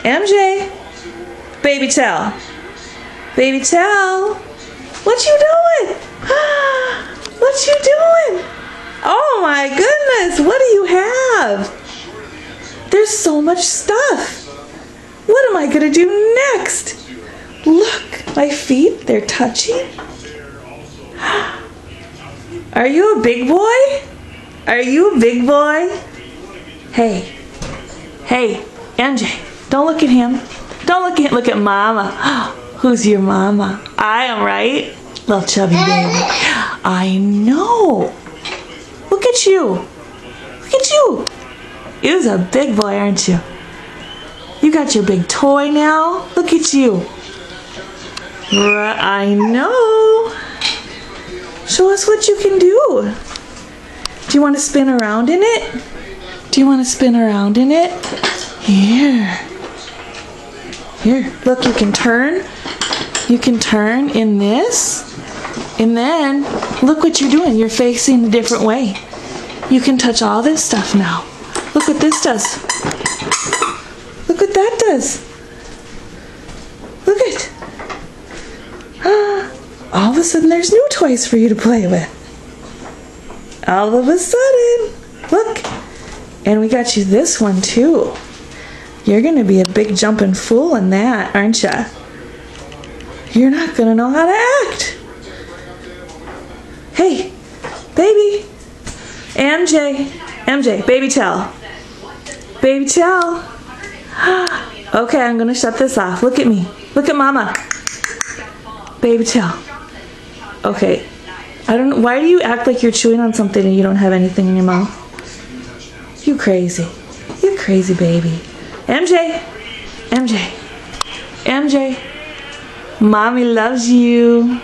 MJ, baby towel. Baby towel, what you doing? What you doing? Oh my goodness, what do you have? There's so much stuff. What am I gonna do next? Look, my feet, they're touching. Are you a big boy? Are you a big boy? Hey, MJ, don't look at him. Don't look at mama. Who's your mama? I am, right? Little chubby baby. I know. Look at you. Look at you. You're a big boy, aren't you? You got your big toy now. Look at you. I know. Show us what you can do. Do you want to spin around in it? Do you want to spin around in it? Here. Here, look, you can turn. You can turn in this. And then, look what you're doing. You're facing a different way. You can touch all this stuff now. Look what this does. Look what that does. Look it. All of a sudden, there's new toys for you to play with. All of a sudden, look. And we got you this one too. You're gonna be a big jumping fool in that, aren't ya? You're not gonna know how to act. Hey, baby. MJ, baby towel. Baby towel. Okay, I'm gonna shut this off. Look at me. Look at mama. Baby towel. Okay. I don't know. Why do you act like you're chewing on something and you don't have anything in your mouth? You crazy. You crazy baby. MJ. Mommy loves you.